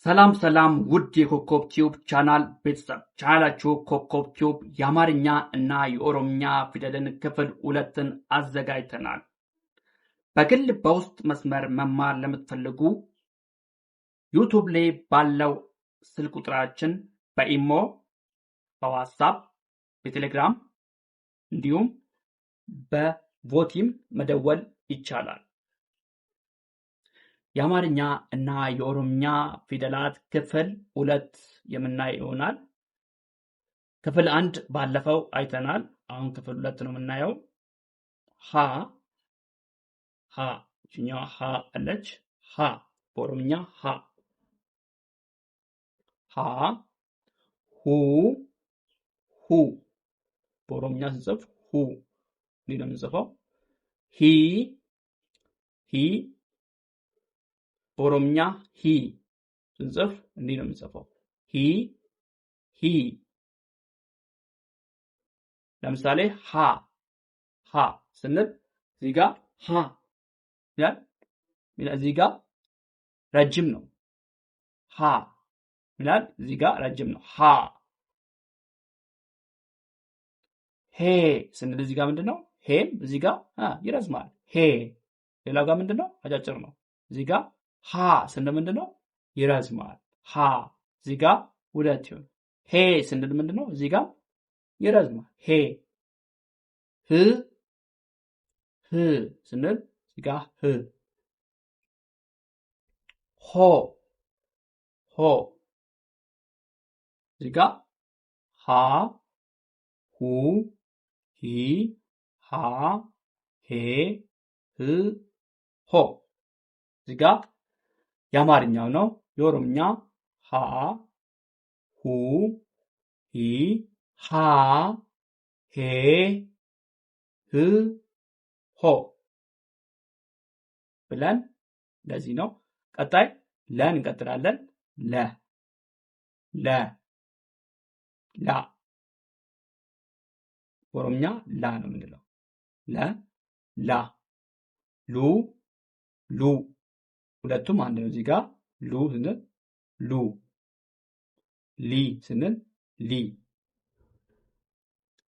ሰላም ሰላም ውድ የኮከብ ቲዩብ ቻናል ቤተሰብ ቻናላችሁ ኮከብ ቲዩብ የአማርኛ እና የኦሮምኛ ፊደልን ክፍል 2ን አዘጋጅተናል። በግል በውስጥ መስመር መማር ለምትፈልጉ ዩቲዩብ ላይ ባለው ስልክ ቁጥራችን በኢሞ፣ በዋትስአፕ፣ በቴሌግራም እንዲሁም በቮቲም መደወል ይቻላል። የአማርኛ እና የኦሮምኛ ፊደላት ክፍል 2 የምናይ ይሆናል። ክፍል 1 ባለፈው አይተናል። አሁን ክፍል 2 ነው የምናየው። ሀ እኛው ሀ አለች። ሀ በኦሮምኛ ሀ ሁ በኦሮምኛ ስንጽፍ ሁ እንዲህ ነው የምንጽፈው። ሂ በኦሮምኛ ሂ ስንጽፍ እንዲህ ነው የምንጽፈው። ሂ ለምሳሌ ሀ ስንል እዚህ ጋር ሀ ይላል። እዚህ ጋር ረጅም ነው። ሀ ይላል። እዚህ ጋር ረጅም ነው። ሀ ሄ ስንል እዚህ ጋር ምንድነው? ሄም እዚህ ጋር ይረዝማል። ሄ ሌላው ጋር ምንድነው? አጫጭር ነው። እዚህ ጋር ሀ ስንል ምንድነው? ይረዝማል። ሀ እዚህ ጋር ሁለት ይሆን። ሄ ስንል ምንድነው? እዚህ ጋር ይረዝማል። ሄ ህ ስንል እዚህ ጋር ህ ሆ እዚህ ጋር ሀ ሁ ሂ ሃ ሄ ህ ሆ እዚህ ጋር የአማርኛው ነው። የኦሮምኛ ሀ ሁ ሂ ሃ ሄ ህ ሆ ብለን ለዚህ ነው። ቀጣይ ለን እንቀጥላለን። ላ ኦሮምኛ ላ ነው የምንለው። ላ ሉ ሁለቱም አንድ ነው። እዚህ ጋር ሉ ስንል ሉ፣ ሊ ስንል ሊ፣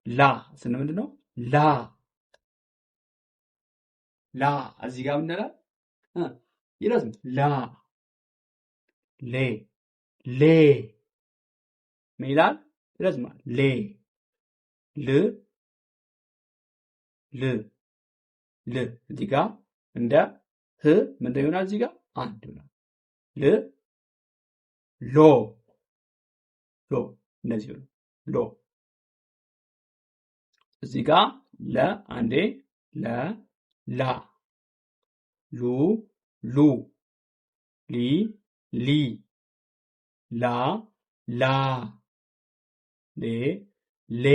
ላ ስንል ምንድነው? ላ እዚህ ጋር ምንላል? ይረዝም ላ ሌ ምን ይላል? ይረዝማል። ሌ ል እዚህ ጋር እንደ ህ ምንድን ይሆናል? እዚህ ጋር አንድ ይሆናል። ሎ እንደዚህ ነው። ሎ እዚህ ጋር ለ አንዴ ላ ሉ ሊ ላ ሌ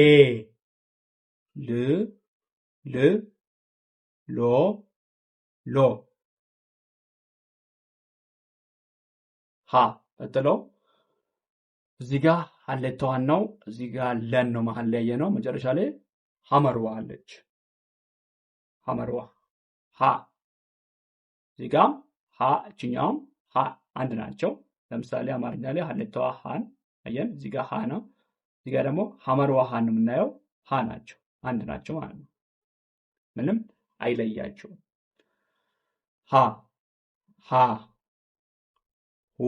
ሎ ሀ ቀጥሎ እዚህ ጋር ሀሌታዋን ነው። እዚህ ጋር ለን ነው መሀል ላይ ያየነው። መጨረሻ ላይ ሐመርዋ አለች። ሐመርዋ ሀ እዚህ ጋር ሀ እችኛውም ሀ አንድ ናቸው። ለምሳሌ አማርኛ ላይ ሀሌታዋ ሀን አየን። እዚህ ጋር ሀ ነው። እዚህ ጋር ደግሞ ሐመርዋ ሀን ነው የምናየው። ሀ ናቸው፣ አንድ ናቸው ማለት ነው። ምንም አይለያቸውም። ሀ ሁ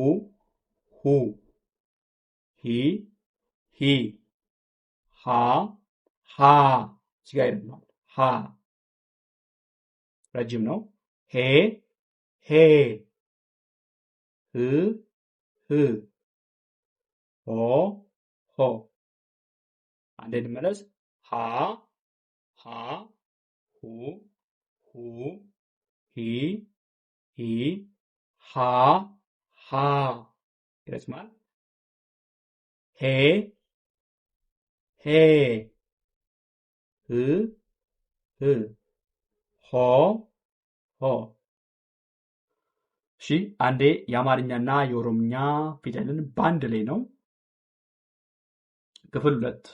ሂ ሃ እዚህ ጋር ይደግማል። ሃ ረጅም ነው። ሄ ህ ሆ አንዴ እንመለስ። ሃ ሁ ሂ ሃ ይረዝማል። ሄ ህ ሆ እሺ አንዴ የአማርኛና የኦሮምኛ ፊደልን በአንድ ላይ ነው። ክፍል 2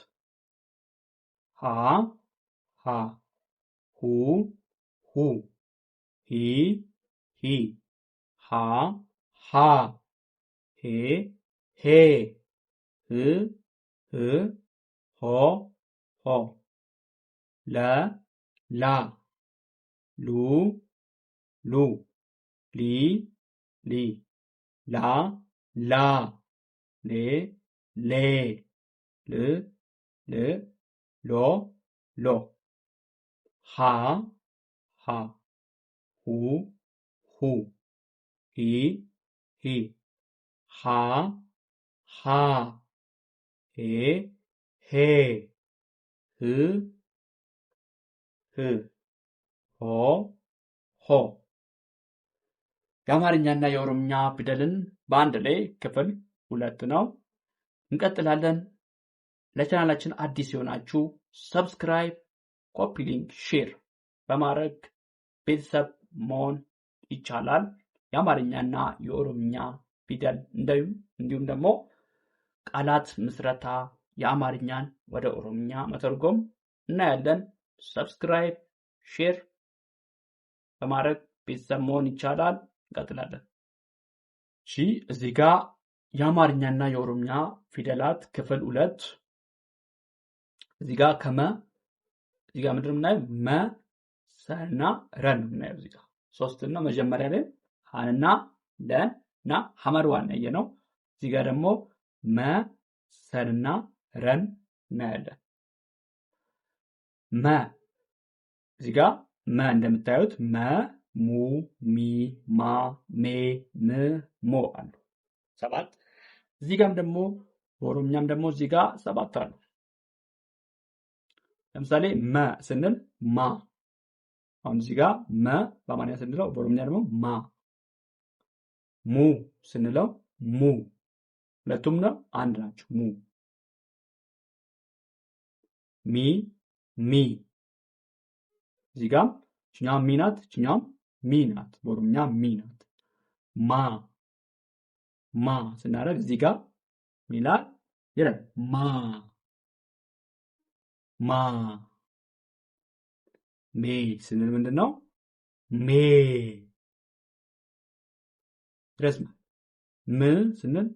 ሀ ሁ ሂ ሃ ሄ ሄ ህ ህ ሆ ሆ ለ ላ ሉ ሉ ሊ ሊ ላ ላ ሌ ሌ ል ል ሎ ሎ ሃ ሃ ሁ ሁ ሂ ሂ ሃ ሃ ሄ ሄ ህ ህ ሆ ሆ የአማርኛና የኦሮምኛ ፊደልን በአንድ ላይ ክፍል 2 ነው። እንቀጥላለን። ለቻናላችን አዲስ የሆናችሁ ሰብስክራይብ፣ ኮፒ ሊንክ፣ ሼር በማድረግ ቤተሰብ መሆን ይቻላል። የአማርኛና የኦሮምኛ ፊደል እንዲሁም ደግሞ ቃላት ምስረታ የአማርኛን ወደ ኦሮምኛ መተርጎም እናያለን። ሰብስክራይብ፣ ሼር በማድረግ ቤተሰብ መሆን ይቻላል። እንቀጥላለን። እሺ እዚህ ጋር የአማርኛና የኦሮምኛ ፊደላት ክፍል 2 እዚህ ጋር እዚህ ጋር ምንድነው የምናየው? መ ሰና ረን የምናየው እዚህ ጋር ሶስት ነው። መጀመሪያ ላይ ሀንና ለና ሐመርዋን ያየነው። እዚህ ጋር ደግሞ መ ሰና ረን እናያለን። መ እዚህ ጋር መ እንደምታዩት መ ሙ ሚ ማ ሜ ም ሞ አሉ 7። እዚህ ጋርም ደግሞ በኦሮምኛም ደግሞ እዚህ ጋር 7 አሉ። ለምሳሌ መ ስንል ማ፣ አሁን እዚህ ጋር መ በአማርኛ ስንለው በኦሮምኛ ደግሞ ማ። ሙ ስንለው ሙ፣ ሁለቱም ነው አንድ ናቸው። ሙ። ሚ ሚ፣ እዚህ ጋር ችኛው ሚ ናት፣ ችኛው ሚ ናት። በኦሮምኛ ሚ ናት። ማ ማ ስናደርግ እዚህ ጋር ሚላል ይላል ማ ማ። ሜ ስንል ምንድነው? ሜ ድረስ ም ስንል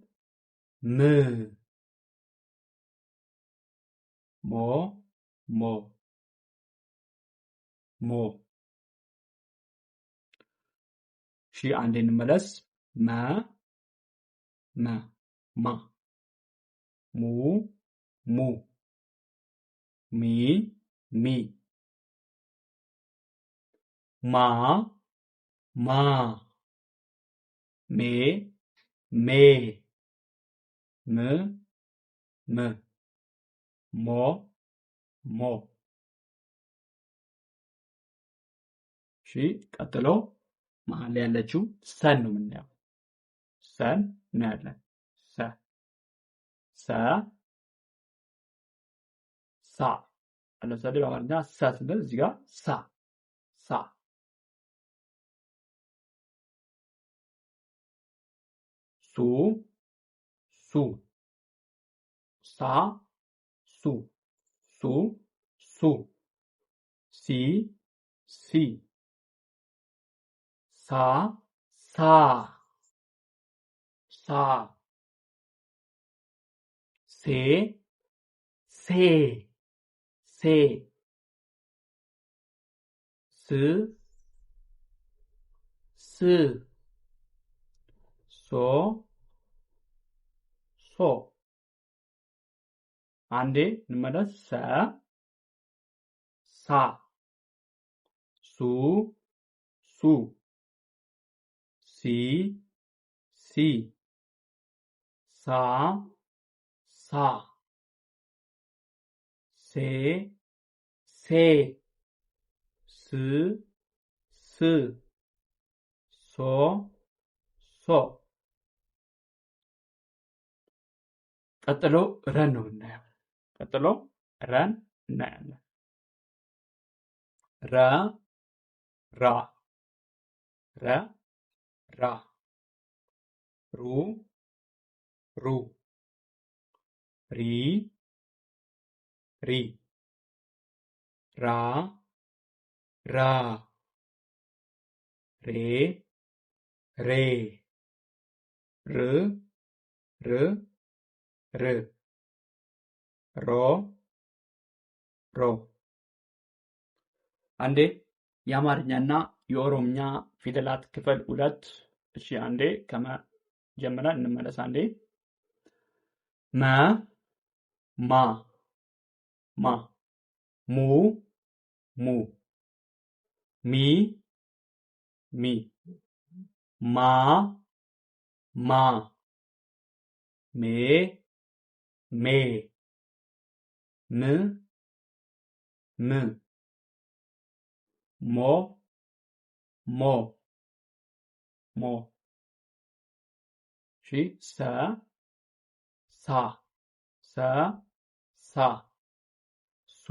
ም። ሞ ሞ ሞ። እሺ አንዴ እንመለስ። መ መ ማ ሙ ሙ ሚ ሚ ማ ማ ሜ ሜ ም ም ሞ ሞ። እሺ ቀጥሎ መሀል ላይ ያለችው ሰን ነው የምናየው። ሰን እናያለን። ሰ ሰ ሳ። ለምሳሌ በአማርኛ ሰ ስንል እዚህ ጋር ሳ ሳ። ሱ ሱ ሳ ሱ ሱ ሱ ሲ ሲ ሳ ሳ ሳ ሴ ሴ ሴ ስ ስ ሶ ሶ። አንዴ እንመለስ። ሰ ሳ ሱ ሱ ሲ ሲ ሳ ሳ ሴ ሴ ስ ስ ሶ ሶ። ቀጥሎ ረን ነው እናየው። ቀጥሎ ረን እናያለን። ረ ራ ረ ራ ሩ ሩ ሪ ሪ ራ ራ ሬ ሬ ር ር ር ሮ ሮ አንዴ የአማርኛና የኦሮምኛ ፊደላት ክፍል 2 እሺ አንዴ ከመጀመሪያ እንመለስ አንዴ መ ማ ማ ሙ ሙ ሚ ሚ ማ ማ ሜ ሜ ም ም ሞ ሞ ሞ እሺ ሰ ሳ ሰ ሳ ሱ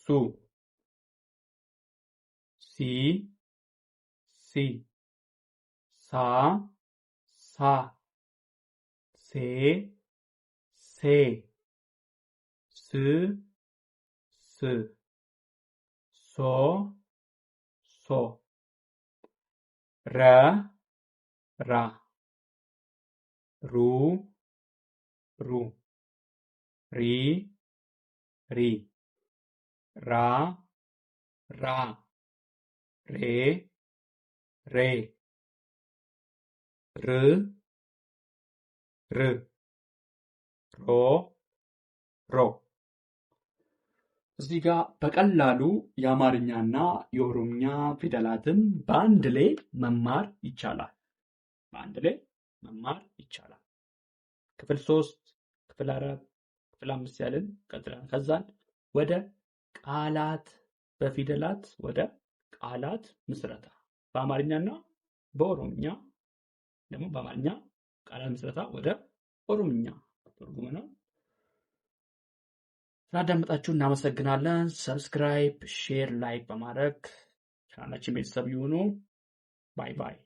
ሱ ሲ ሲ ሳ ሳ ሴ ሴ ስ ስ ሶ ሶ ረ ራ ሩ ሩ ሪ ሪ ራ ራ ሬ ሬ ር ር ሮ ሮ እዚህ ጋር በቀላሉ የአማርኛና የኦሮምኛ ፊደላትን በአንድ ላይ መማር ይቻላል። ክፍል 3 ክፍል 4 ክፍል 5 ያለን ቀጥለን ከዛን ወደ ቃላት በፊደላት ወደ ቃላት ምስረታ በአማርኛና በኦሮምኛ ደግሞ በአማርኛ ቃላት ምስረታ ወደ ኦሮምኛ ተርጉመናል። ስላዳመጣችሁ እናመሰግናለን። ሰብስክራይብ፣ ሼር፣ ላይክ በማድረግ ቻናላችን ቤተሰብ ይሁኑ። ባይ ባይ።